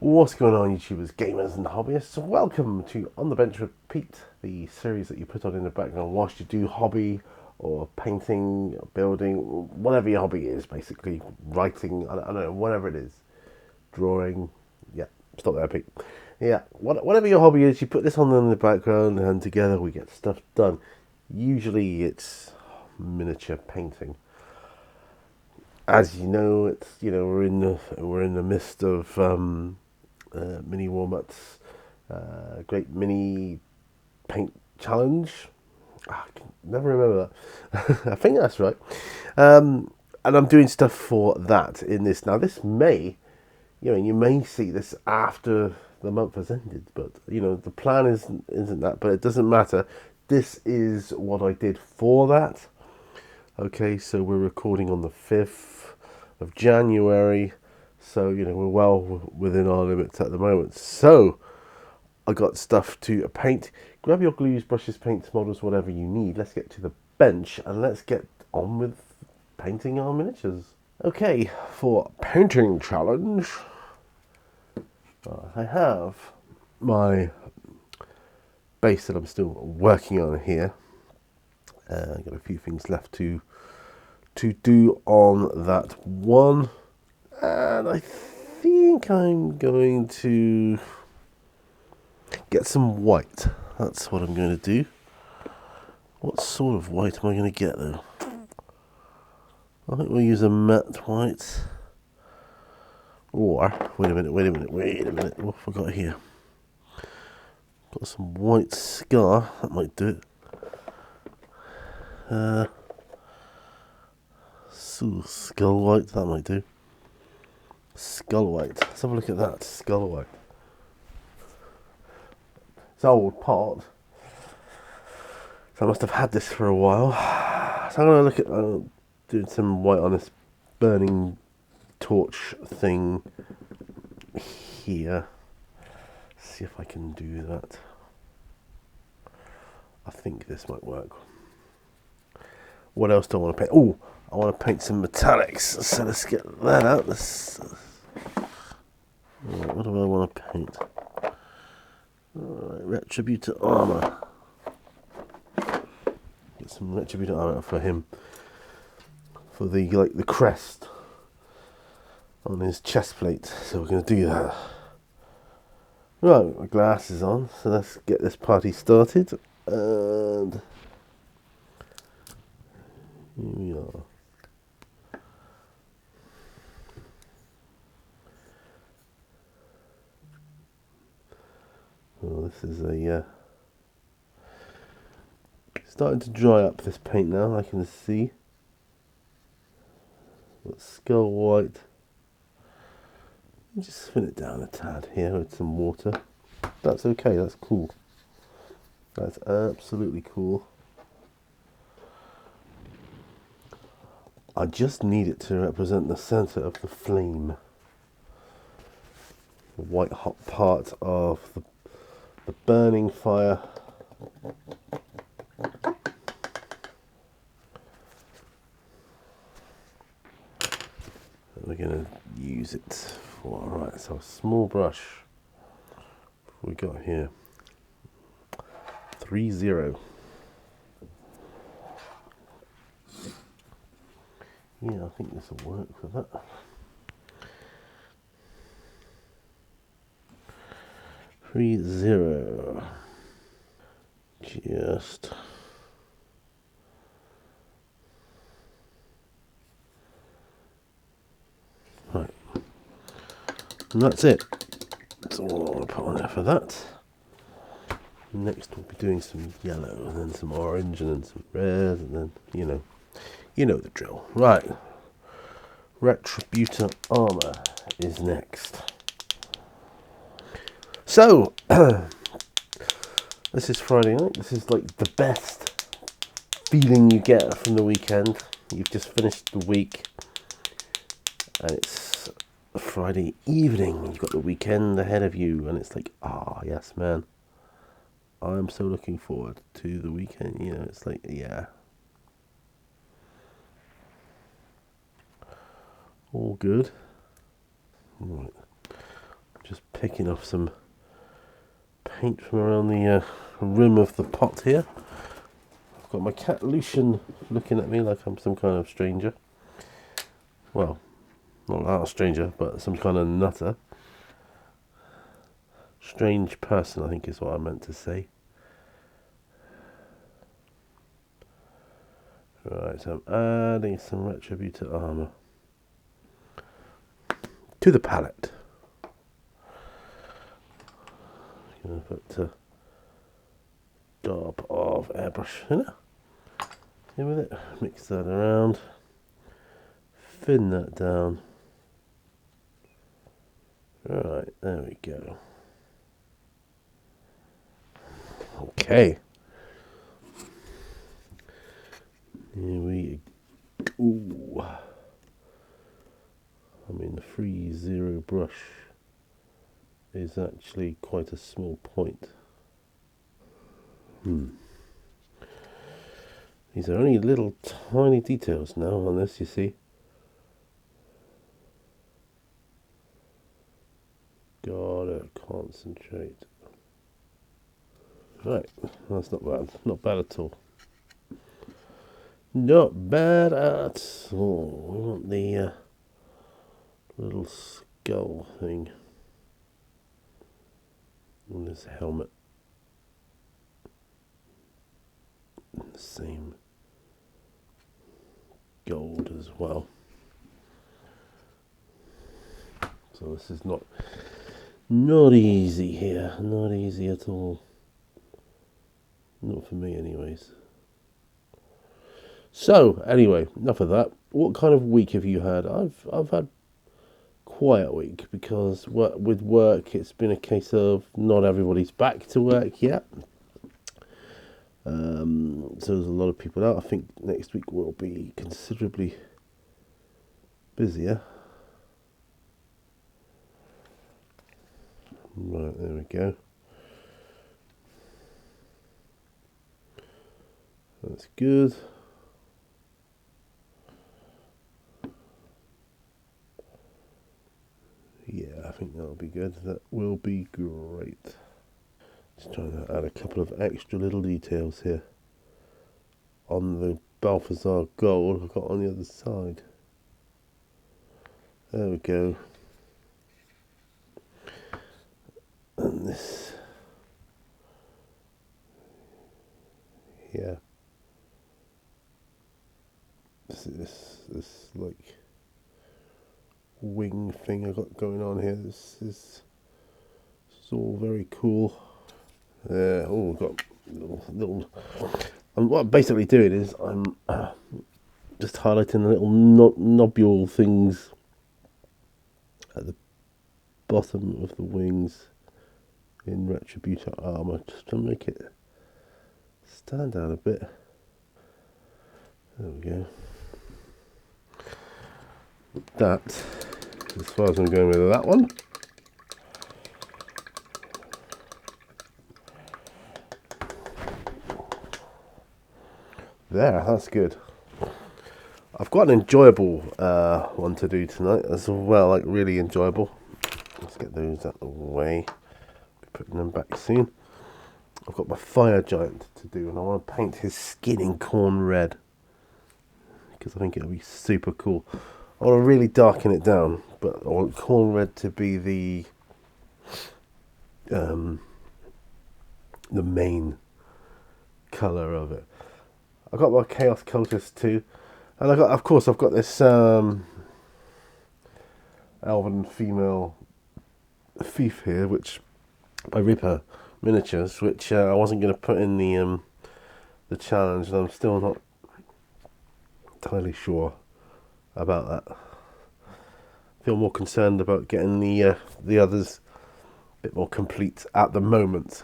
What's going on, YouTubers, gamers and hobbyists? Welcome to On the Bench with Pete, the series that you put on in the background whilst you do hobby or painting, or building, whatever your hobby is, basically. Writing, I don't know, whatever it is. Drawing, yeah, stop there, Pete. Yeah, whatever your hobby is, you put this on in the background and together we get stuff done. Usually it's miniature painting. As you know, we're in the midst of Mini Warmutt's great mini paint challenge. I can never remember that. I think that's right. And I'm doing stuff for that in this. Now, this may, you may see this after the month has ended, but the plan isn't that. But it doesn't matter. This is what I did for that. Okay, so we're recording on the 5th of January. So, we're well within our limits at the moment. So, I got stuff to paint. Grab your glues, brushes, paints, models, whatever you need. Let's get to the bench and let's get on with painting our miniatures. Okay, for painting challenge, I have my base that I'm still working on here. I've got a few things left to do on that one. And I think I'm going to get some white. That's what I'm going to do. What sort of white am I going to get though? I think we'll use a matte white. Or, wait a minute. What have I got here? Got some white scar. That might do it. Skull white. That might do. Skull white. Let's have a look at that. Skull white. It's an old pot. So I must have had this for a while. So I'm going to look at doing some white on this burning torch thing here. See if I can do that. I think this might work. What else do I want to paint? Oh, I want to paint some metallics. So let's get that out. What do I want to paint? Alright, Retributor armor. Get some Retributor armor for him. For the crest on his chest plate. So we're going to do that. Right, my glasses on. So let's get this party started. And here we are. Oh, this is starting to dry up, this paint now, I can see. Got skull white. Just spin it down a tad here with some water. That's okay, that's cool. That's absolutely cool. I just need it to represent the center of the flame. The white hot part of the burning fire. We're going to use it for, alright, so a small brush. What we got here? 3-0. Yeah, I think this will work for that. Three zero. Just right. And that's it. That's all I want to put on there for that. Next we'll be doing some yellow and then some orange and then some red and then you know the drill. Right. Retributor armor is next. So, this is Friday night. This is like the best feeling you get from the weekend. You've just finished the week and it's a Friday evening. You've got the weekend ahead of you and it's like, yes, man. I'm so looking forward to the weekend. It's like, yeah. All good. Right. Just picking off some paint from around the rim of the pot here. I've got my cat Lucian looking at me like I'm some kind of stranger. Well, not a stranger, but some kind of nutter. Strange person, I think is what I meant to say. Right, so I'm adding some Retributor armour to the palette. Going to put a dab of airbrush in with it. Mix that around. Thin that down. Right, there we go. Okay. Here we go. I mean, the 3-0 brush is actually quite a small point. These are only little tiny details now on this, you see. Gotta concentrate. Right, that's not bad. Not bad at all. Not bad at all. We want the little skull thing on this helmet. The same gold as well. So this is not easy here. Not easy at all. Not for me anyways. So anyway, enough of that. What kind of week have you had? I've had quite a week because with work it's been a case of not everybody's back to work yet. So there's a lot of people out. I think next week will be considerably busier. Right, there we go. That's good. Yeah, I think that'll be good. That will be great. Just trying to add a couple of extra little details here on the Balthazar gold I've got on the other side. There we go. And this, yeah, this like wing thing I got going on here. This is all very cool. Oh, we've got little. And what I'm basically doing is I'm just highlighting the little nobule things at the bottom of the wings in Retributor armour, just to make it stand out a bit. There we go. That, as far as I'm going with that one. There, that's good. I've got an enjoyable one to do tonight as well, like really enjoyable. Let's get those out of the way. Be putting them back soon. I've got my fire giant to do, and I want to paint his skin in corn red because I think it'll be super cool. I want to really darken it down, but I want corn red to be the main colour of it. I've got my Chaos Cultist too, and I've got this elven female thief here, which by Ripper Miniatures, which I wasn't going to put in the challenge, and I'm still not entirely sure about that. I feel more concerned about getting the others a bit more complete at the moment,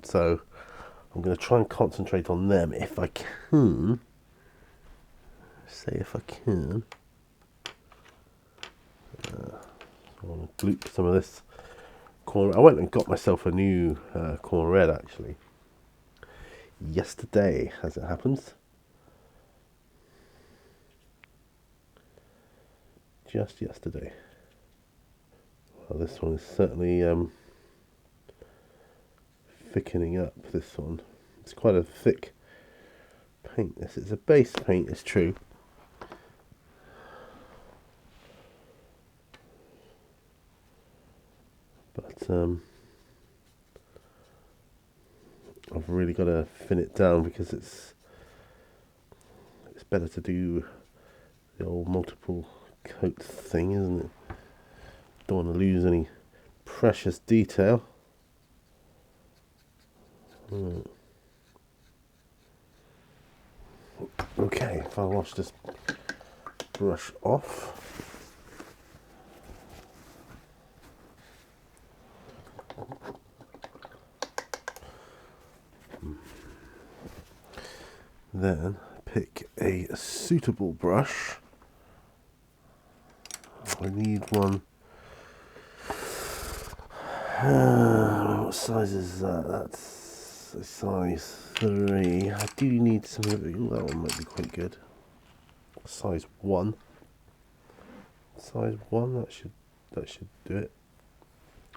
so I'm going to try and concentrate on them if I can. If I can. I want to gloop some of this corn. I went and got myself a new corn red actually yesterday, as it happens. Just yesterday. Well, this one is certainly thickening up. This one, it's quite a thick paint. This is a base paint, it's true. But I've really got to thin it down because it's better to do the old multiple coat thing, isn't it? Don't want to lose any precious detail. Okay, if I wash this brush off. Then pick a suitable brush. I need one. What size is that? That's a size 3. I do need some of it. That one might be quite good. Size 1. Size 1. That should do it.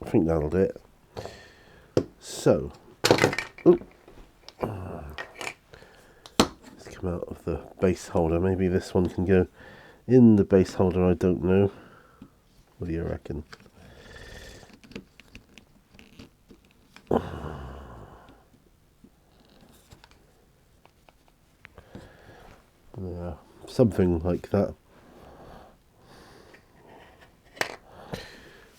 I think that'll do it. So, let's come out of the base holder. Maybe this one can go in the base holder. I don't know. What do you reckon? Yeah, something like that.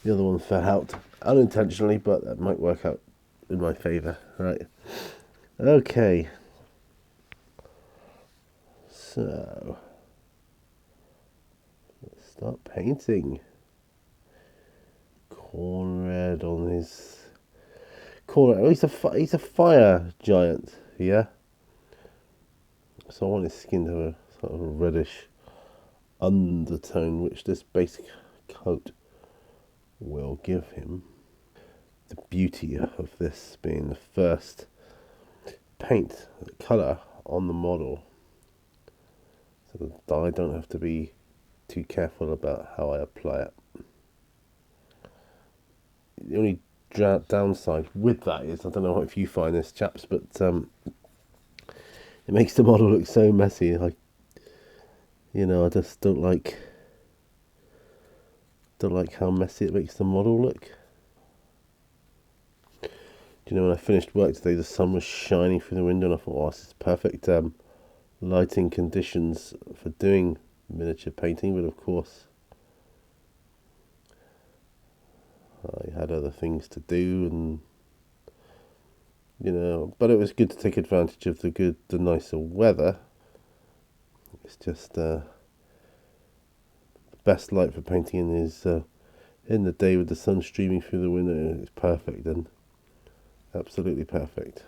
The other one fell out unintentionally, but that might work out in my favour. Right. Okay. So, let's start painting. Corn red on his corner. Oh, he's a fire giant, yeah. So I want his skin to have a sort of a reddish undertone, which this basic coat will give him. The beauty of this being the first paint colour on the model, so that I don't have to be too careful about how I apply it. The only downside with that is, I don't know if you find this, chaps, but it makes the model look so messy. I just don't like how messy it makes the model look. Do you know, when I finished work today, the sun was shining through the window, and I thought, oh, this is perfect lighting conditions for doing miniature painting. But of course, I had other things to do, and but it was good to take advantage of the nicer weather. It's just the best light for painting is in the day with the sun streaming through the window. It's perfect, and absolutely perfect.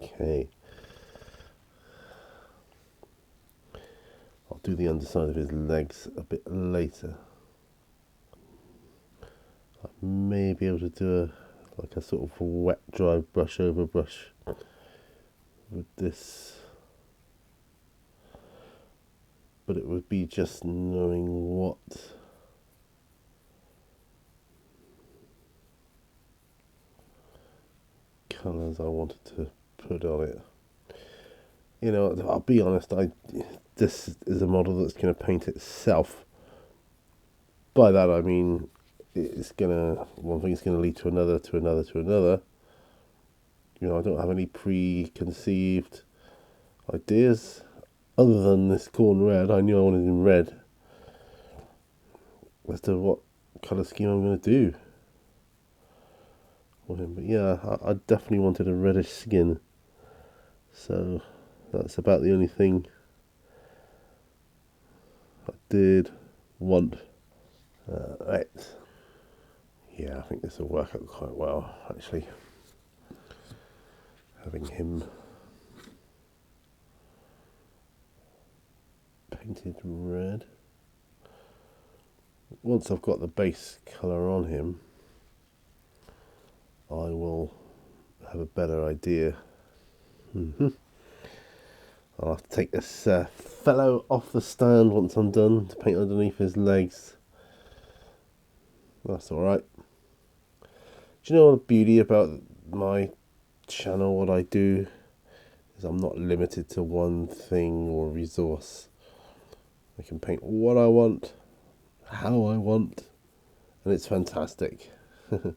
Okay. I'll do the underside of his legs a bit later. I may be able to do a sort of wet dry brush over brush with this, but it would be just knowing what colours I wanted to put on it. I'll be honest, this is a model that's going to paint itself. By that I mean one thing is going to lead to another, to another, to another. I don't have any preconceived ideas other than this corn red. I knew I wanted in red as to what colour scheme I'm going to do for him. But yeah, I definitely wanted a reddish skin, so that's about the only thing I did want. Right. Yeah, I think this will work out quite well, actually. Having him painted red. Once I've got the base colour on him, I will have a better idea. I'll have to take this fellow off the stand once I'm done to paint underneath his legs. That's alright. Do you know the beauty about my channel, what I do, is I'm not limited to one thing or resource. I can paint what I want, how I want, and it's fantastic. You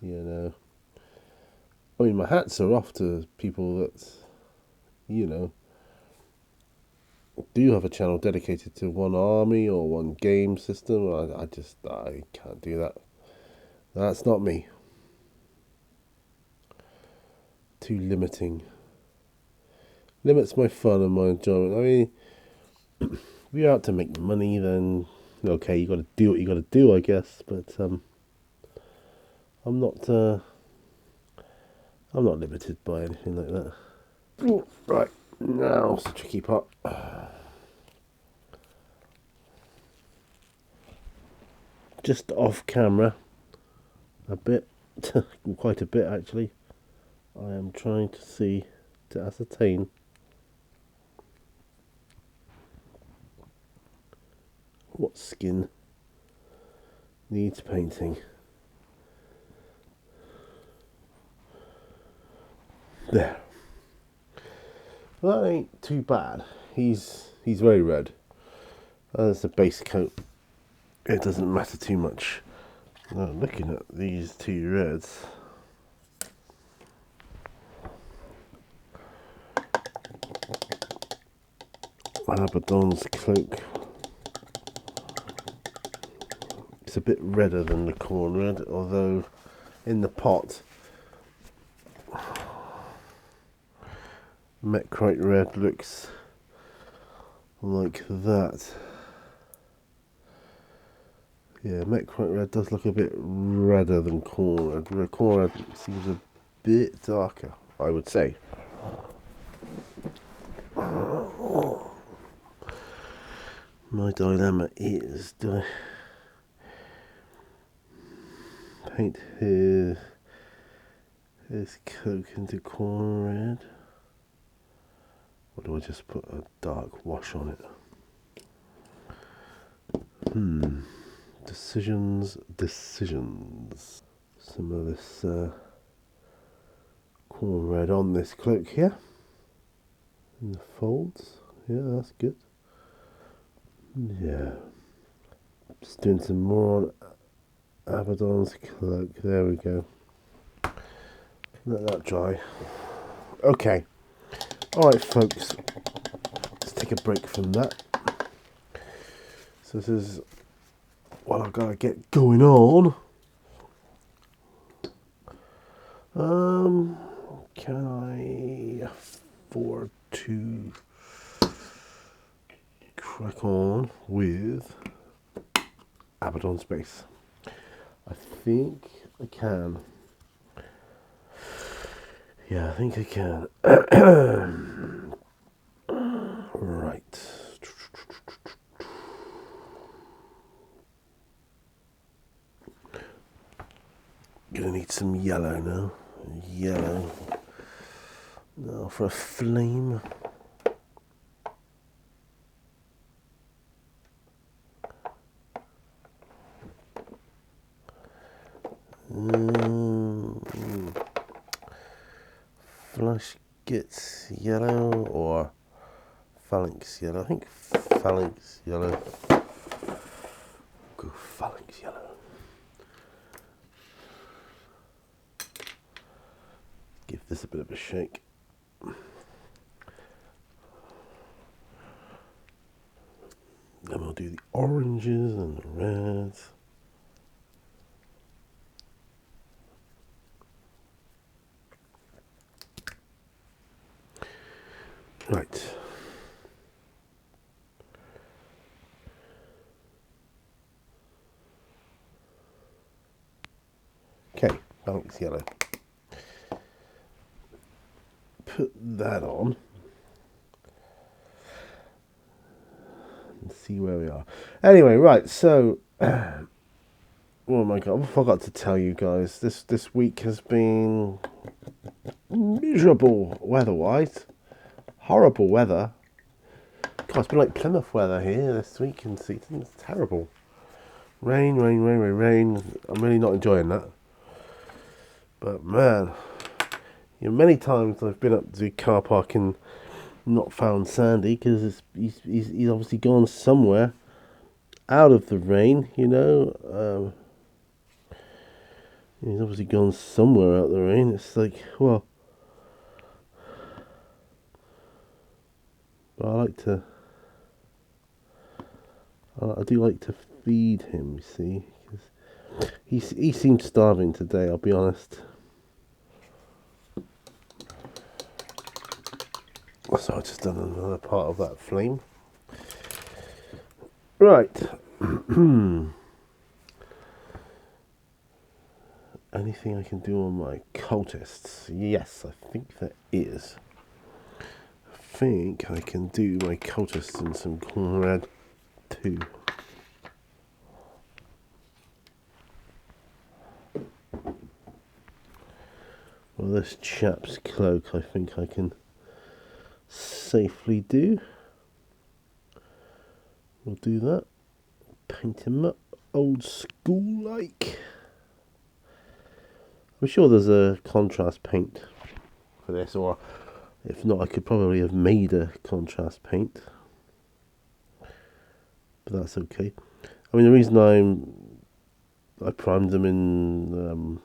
know, I mean, my hats are off to people that, you know, do have a channel dedicated to one army or one game system. I can't do that. That's not me. Too limiting. Limits my fun and my enjoyment. I mean, if you're out to make money, then okay, you got to do what you got to do, I guess. But I'm not limited by anything like that. Ooh, right, now it's the tricky part. Just off camera, a bit, quite a bit actually. I am trying to ascertain what skin needs painting. There. Well, that ain't too bad. He's very red. That's a base coat. It doesn't matter too much. Now, looking at these two reds, Abaddon's cloak, it's a bit redder than the corn red, although in the pot Mecrite red looks like that. Yeah, Mecrite red does look a bit redder than corn red. Corn red seems a bit darker, I would say. My dilemma is, do I paint his coat into corn red, or do I just put a dark wash on it? Decisions. Some of this corn red on this cloak here, in the folds. Yeah, that's good. Yeah, just doing some more on Abaddon's cloak. There we go. Let that dry. Okay. Alright, folks. Let's take a break from that. So this is what I've got to get going on. Can I afford to crack on with Abaddon's base? I think I can. Yeah, I think I can. Right. Gonna need some yellow now. Yellow. Now for a flame. Flash gets yellow or phalanx yellow. I think phalanx yellow. Go phalanx yellow. Give this a bit of a shake. Then we'll do the oranges and the reds. Right. Okay, phalanx yellow. Put that on. See where we are. Anyway, right, so oh my god, I forgot to tell you guys, this week has been miserable weather-wise. Horrible weather. God, it's been like Plymouth weather here this week in Seaton. It's terrible. Rain, rain, rain, rain, rain. I'm really not enjoying that. But man, many times I've been up to the car park and not found Sandy because he's obviously gone somewhere out of the rain. He's obviously gone somewhere out of the rain. It's like, well, but I do like to feed him. You see, because he seemed starving today. I'll be honest. So I've just done another part of that flame. Right. Anything I can do on my cultists? Yes, I think there is. I think I can do my cultists in some Conrad too. Well, this chap's cloak I think I can safely do. We'll do that. Paint him up old school like. I'm sure there's a contrast paint for this, or if not, I could probably have made a contrast paint. But that's okay. I mean, the reason I primed them in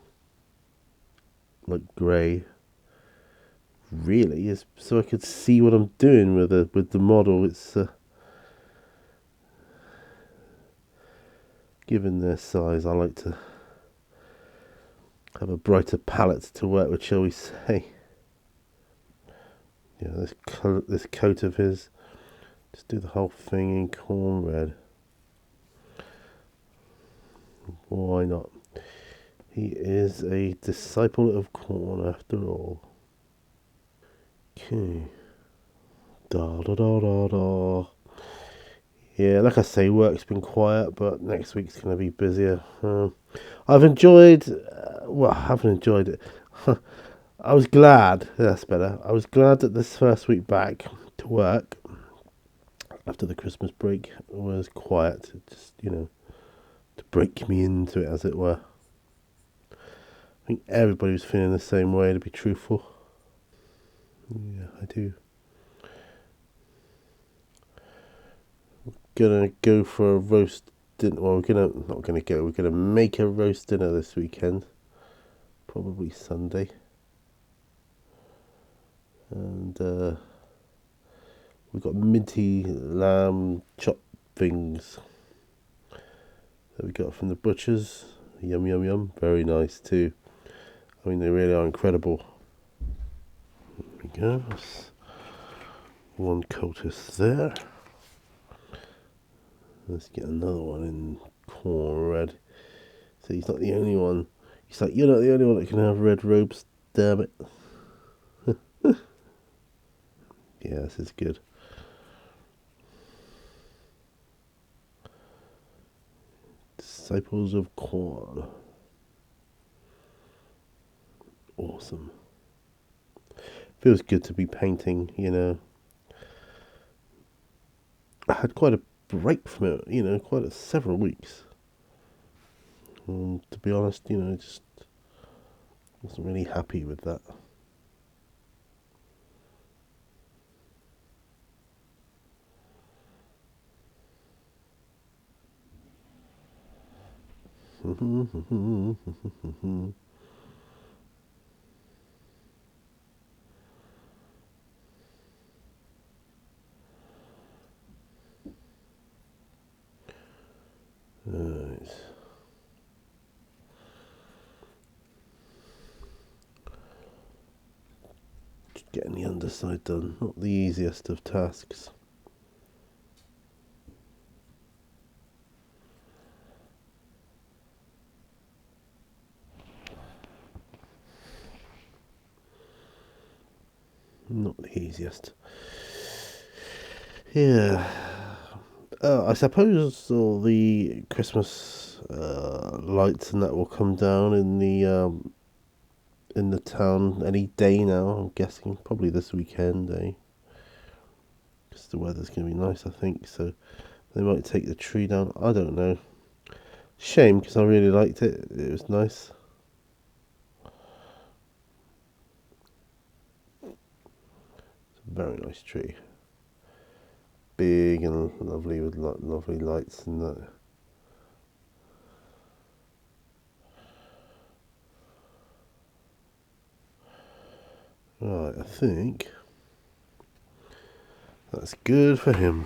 like grey, really, is so I could see what I'm doing with the model. It's given their size, I like to have a brighter palette to work with, shall we say. Yeah, this coat of his, just do the whole thing in corn red. Why not? He is a disciple of corn after all. Okay. Da da da da da. Yeah, like I say, work's been quiet, but next week's going to be busier. I've enjoyed, I haven't enjoyed it. I was glad, that's better. I was glad that this first week back to work, after the Christmas break, was quiet. Just, to break me into it, as it were. I think everybody was feeling the same way, to be truthful. Yeah, I do. Gonna go for a roast dinner. Well, we're gonna make a roast dinner this weekend. Probably Sunday. And we've got minty lamb chop things that we got from the butchers. Yum, yum, yum. Very nice too. I mean, they really are incredible. There we go. That's one cultist there. Let's get another one in corn red. So he's not the only one. He's like, you're not the only one that can have red robes. Damn it. Yeah, this is good. Disciples of Corn. Awesome. Feels good to be painting, I had quite a break from it, several weeks. And to be honest, just wasn't really happy with that. Right. Just getting the underside done, not the easiest of tasks. Not the easiest. Yeah. I suppose all the Christmas lights and that will come down in the town any day now. I'm guessing probably this weekend, eh? because the weather's going to be nice, I think. So they might take the tree down. I don't know. Shame, because I really liked it. It was nice. It's a very nice tree. Big and lovely with lovely lights and that. Right, I think that's good for him.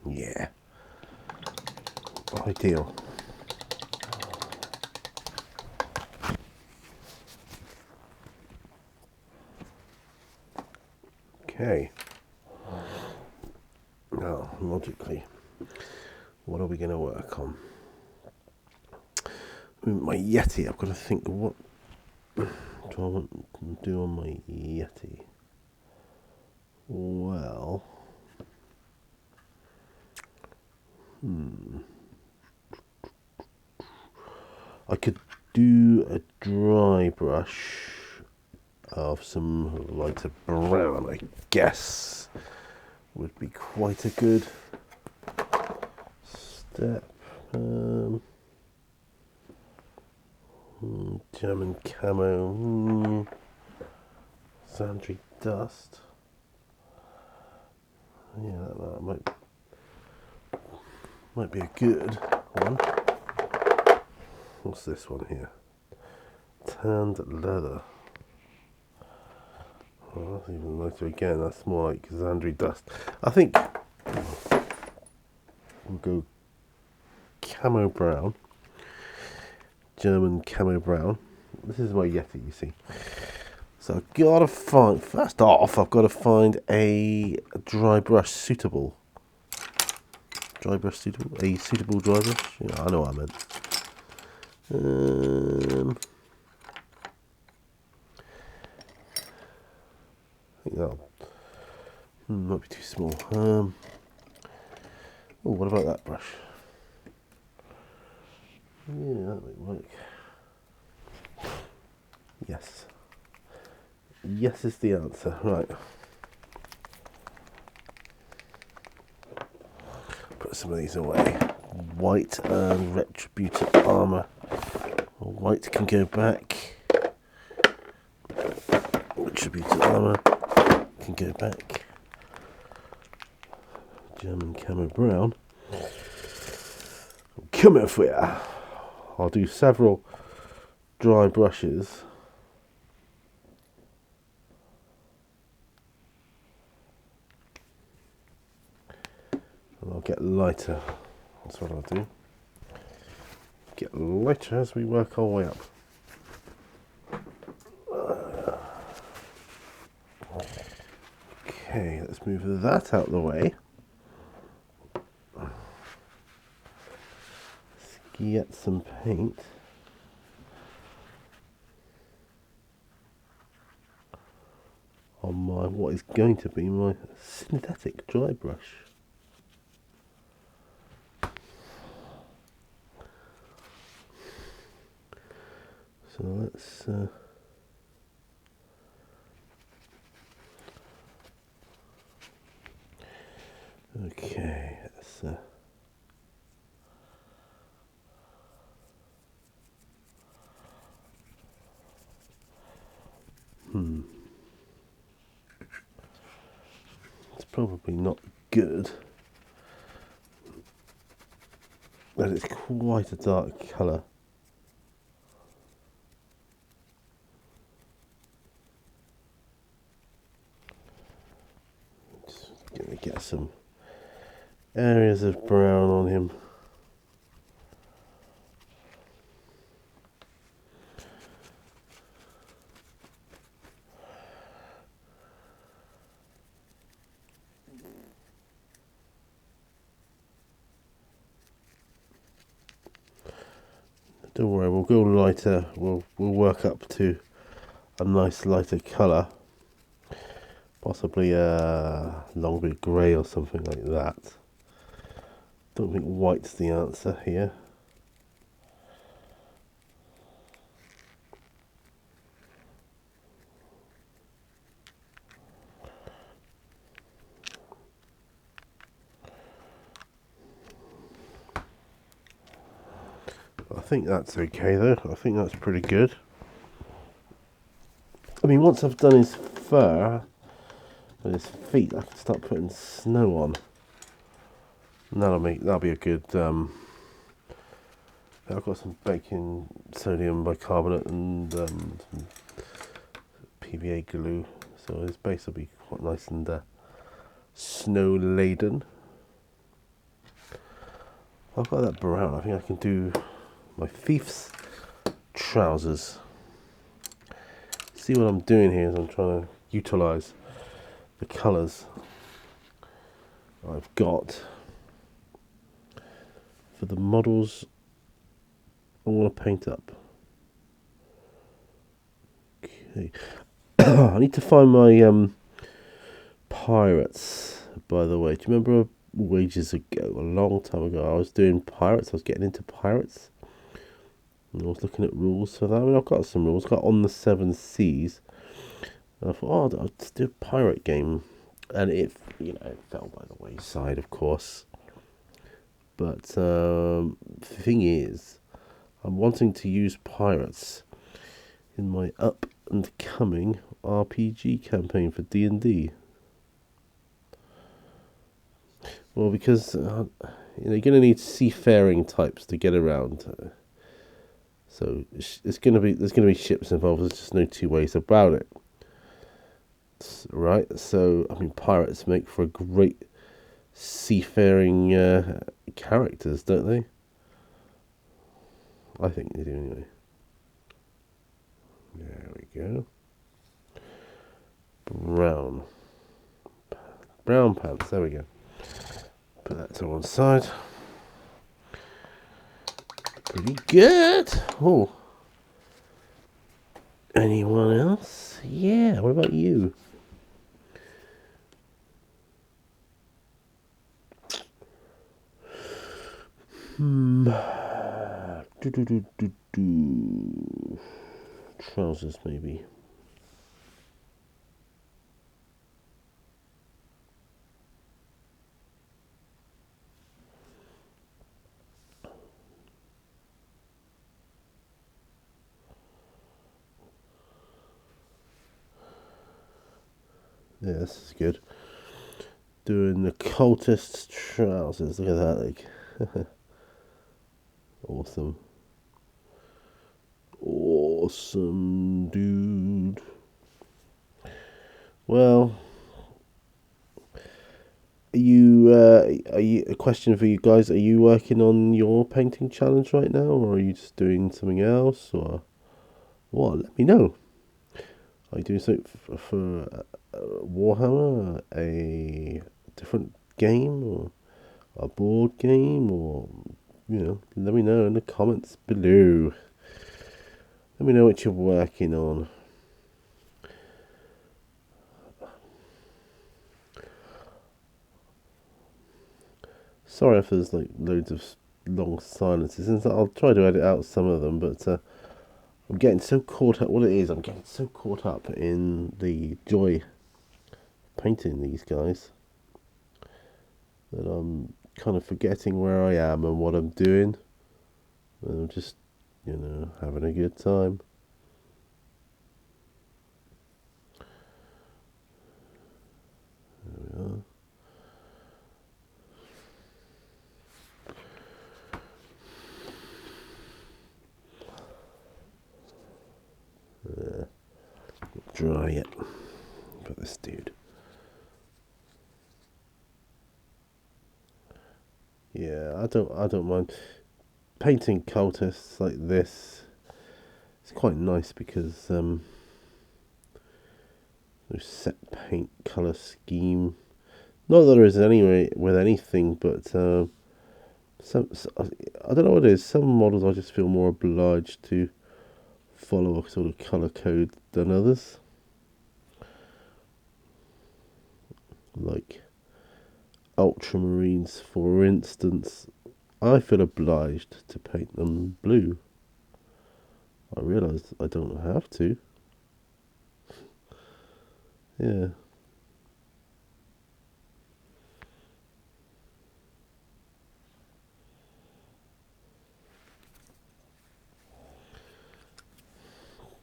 Yeah. Ideal. Okay. Now, logically, what are we going to work on? My Yeti, I've got to think, what do I want to do on my Yeti? Well, I could do a dry brush of some lighter brown, I guess, would be quite a good step. German camo, Sandry dust. Yeah, that might be a good one. What's this one here? Tanned leather. Oh, that's even nicer again. That's more like Sandry dust. I think we'll go camo brown. German camo brown. This is my Yeti, you see. So I've got to find, first off, I've got to find a dry brush suitable. Dry brush suitable? A suitable dry brush? Yeah, I know what I meant. I think that might be too small. Oh, what about that brush? Yeah, that might work. Yes. Yes is the answer. Right. Put some of these away. White and Retributor armour. White can go back. Retributor armour can go back. German camo brown. Come here for ya. I'll do several dry brushes. And I'll get lighter. That's what I'll do. Get lighter as we work our way up. Okay, let's move that out of the way. Let's get some paint. On my, what is going to be my synthetic dry brush. So let's okay, let's it's probably not good, but it's quite a dark colour. Just gonna get some areas of brown on him. Don't worry, we'll go lighter. We'll work up to a nice lighter colour, possibly a long bit grey or something like that. Don't think white's the answer here. think that's okay though. I think that's pretty good. I mean, once I've done his fur and his feet, I can start putting snow on. And that'll be a good. I've got some baking sodium bicarbonate and some PVA glue, so his base will be quite nice and snow laden. I've got that brown. I think I can do my thief's trousers. See what I'm doing here is I'm trying to utilise the colours I've got for the models I want to paint up. Okay. I need to find my pirates, by the way. Do you remember ages ago, a long time ago, I was doing pirates? I was getting into pirates. And I was looking at rules for that. I mean, I've got some rules. I've got On the Seven Seas. And I thought, oh, I'll just do a pirate game. And it fell by the wayside, of course. But the thing is, I'm wanting to use pirates in my up and coming RPG campaign for D&D. Well, because you're going to need seafaring types to get around. So there's going to be ships involved. There's just no two ways about it. Right? So I mean, pirates make for a great seafaring characters, don't they? I think they do anyway. There we go. Brown pants. There we go. Put that to one side. Pretty good. Oh. Anyone else? Yeah. What about you? Trousers, maybe. Yeah, this is good. Doing the cultist trousers. Look at that, like. Awesome. Awesome, dude. Well, are you a question for you guys? Are you working on your painting challenge right now, or are you just doing something else, or what? Let me know. Are you doing something for Warhammer, a different game, or a board game, or let me know in the comments below. Let me know what you're working on. Sorry if there's like loads of long silences, and I'll try to edit out some of them, but I'm getting so caught up. What it is, I'm getting so caught up in the joy of painting these guys that I'm kind of forgetting where I am and what I'm doing. And I'm just, having a good time. There we are. Dry it. But this dude. Yeah, I don't mind painting cultists like this. It's quite nice because no set paint color scheme. Not that there is anyway with anything, but I don't know what it is. Some models I just feel more obliged to follow a sort of color code than others. Like ultramarines, for instance, I feel obliged to paint them blue. I realise I don't have to. Yeah.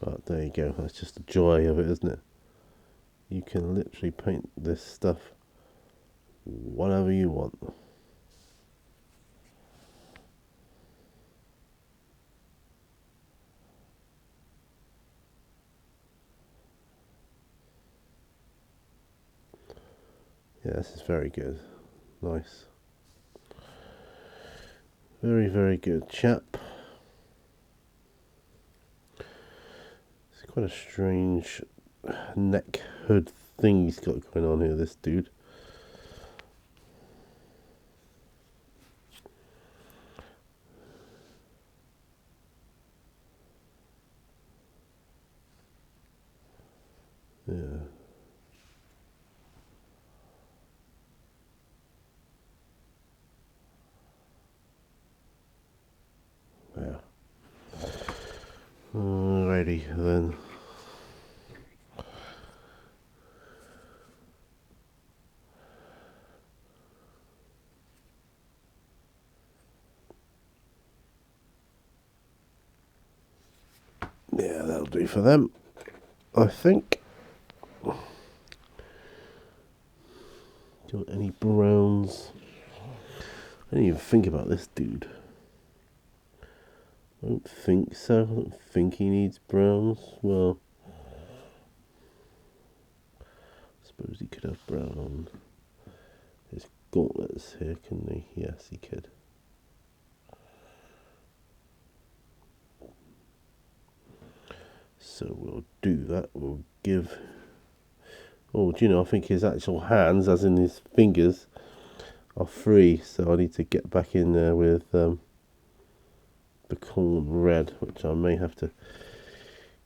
But there you go, that's just the joy of it, isn't it? You can literally paint this stuff whatever you want. Yeah, this is very good. Nice. Very, very good chap. It's quite a strange neck hood thing he's got going on here, this dude. Yeah. Yeah. Alrighty then. Yeah, that'll do for them, I think. Got any browns? I didn't even think about this dude. I don't think so. I don't think he needs browns. Well, I suppose he could have brown on his gauntlets here, couldn't he? Yes, he could. So we'll do that. We'll give... Oh, do you know, I think his actual hands, as in his fingers, are free. So I need to get back in there with the corn red, which I may have to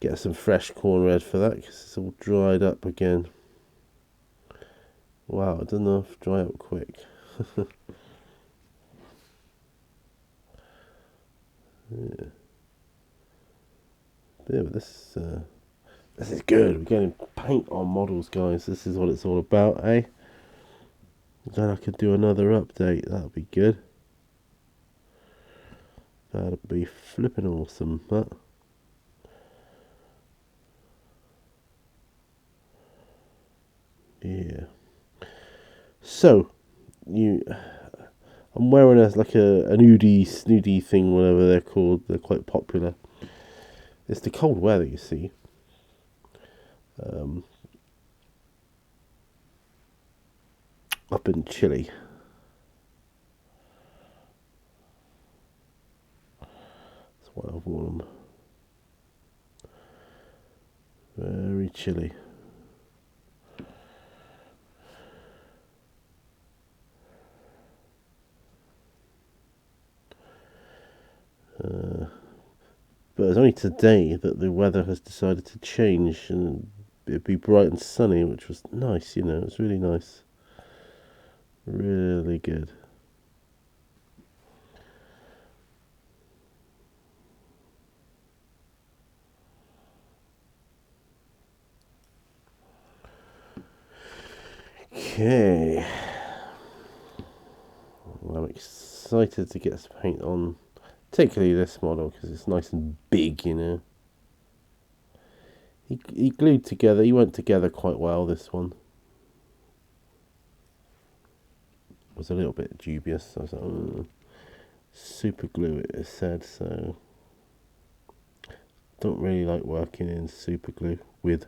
get some fresh corn red for that, because it's all dried up again. Wow, it doesn't know if dry up quick. Yeah. Yeah, but this is good. We're getting paint on models, guys. This is what it's all about, eh? Then I could do another update. That'd be good. That'd be flipping awesome, that. Yeah. So, I'm wearing an Oodie snooty thing, whatever they're called. They're quite popular. It's the cold weather, you see. Up in Chile. That's why I've worn them. Very chilly. But it's only today that the weather has decided to change and it'd be bright and sunny, which was nice, you know. It's really nice. Really good. Okay. Well, I'm excited to get some paint on, particularly this model, because it's nice and big, you know. He glued together, he went together quite well, this one. Was a little bit dubious. I was like, super glue it is said, so don't really like working in super glue with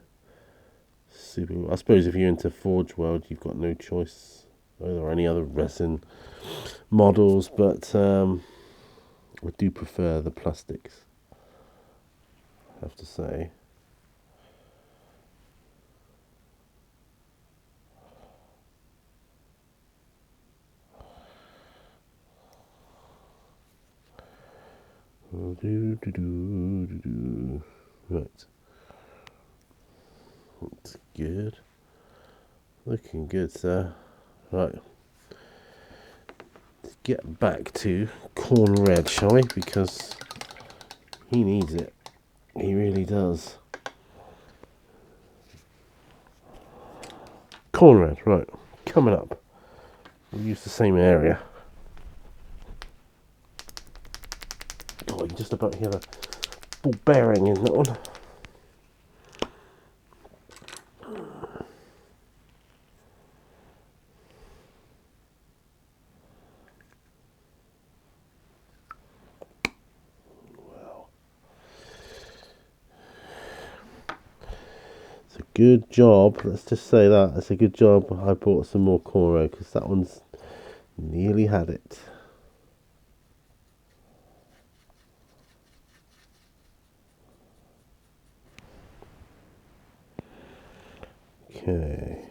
super glue. I suppose if you're into Forge World, you've got no choice. Are there any other resin models? But I do prefer the plastics, I have to say. Right. That's good. Looking good, sir. Right. Let's get back to corn red, shall we? Because he needs it. He really does. Corn red, right. Coming up. We'll use the same area. God, I can just about hear the ball bearing in that one. good job. Let's just say that. It's a good job I bought some more cornrow, because that one's nearly had it. Okay.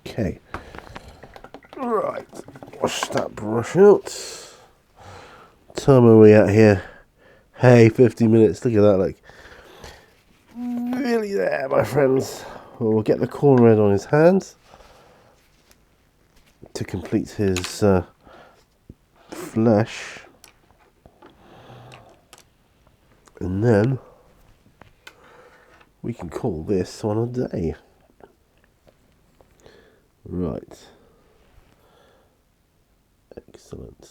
Okay. Right. Wash that brush out. Time are we at here? Hey, 50 minutes. Look at that. Like, really there, my friends. Well, we'll get the cornrow on his hands to complete his flesh. And then we can call this one a day. Right. Excellent.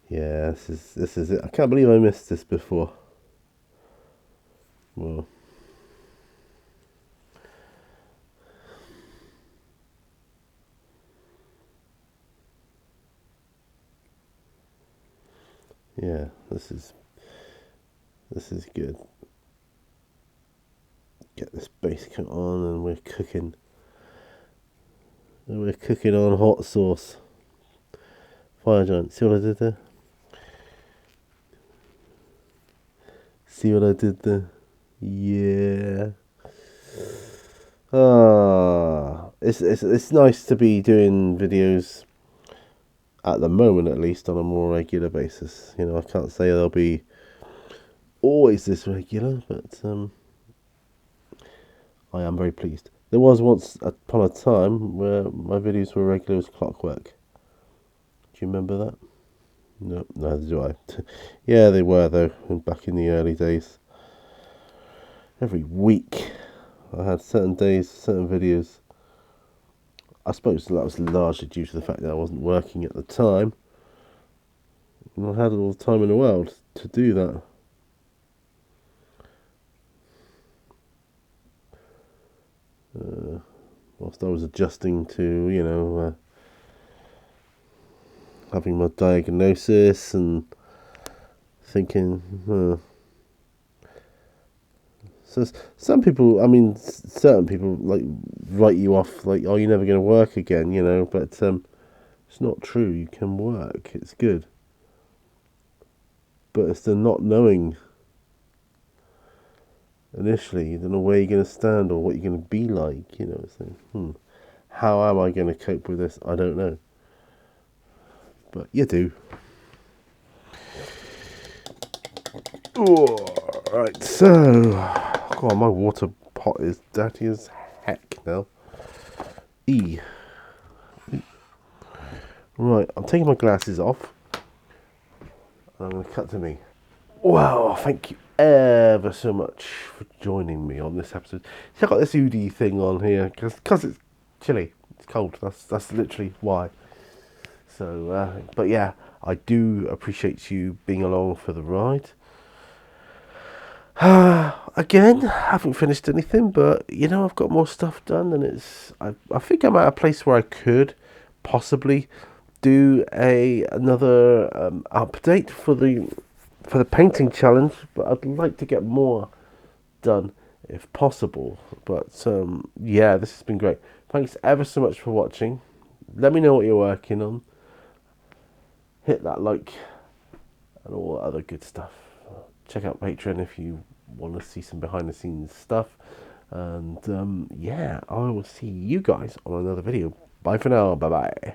Yeah, this is it. I can't believe I missed this before. Well, yeah, this is good. Get this base coat on, and we're cooking. And we're cooking on hot sauce. Fire giant. See what I did there? See what I did there? Yeah. It's nice to be doing videos at the moment, at least, on a more regular basis. You know, I can't say they'll be always this regular, but I am very pleased. There was once upon a time where my videos were regular as clockwork. Do you remember that? No, neither do I. Yeah, they were, though, back in the early days. Every week I had certain days, certain videos. I suppose that was largely due to the fact that I wasn't working at the time. And I had all the time in the world to do that. Whilst I was adjusting to, you know, having my diagnosis and thinking, So some people, I mean, certain people like write you off, like, oh, you're never going to work again, you know. But it's not true. You can work. It's good. But it's the not knowing. Initially, you don't know where you're going to stand or what you're going to be like, you know. So, how am I going to cope with this? I don't know. But you do. Oh, right, so, God, my water pot is dirty as heck now. Right, I'm taking my glasses off. And I'm going to cut to me. Well, thank you ever so much for joining me on this episode. See, I got this hoodie thing on here because it's chilly. It's cold. That's literally why. So, but yeah, I do appreciate you being along for the ride. Again, haven't finished anything, but you know, I've got more stuff done, and I think I'm at a place where I could possibly do another update for the painting challenge, but I'd like to get more done if possible. But yeah, this has been great. Thanks ever so much for watching. Let me know what you're working on. Hit that like and all that other good stuff. Check out Patreon if you want to see some behind the scenes stuff. And yeah, I will see you guys on another video. Bye for now. Bye bye.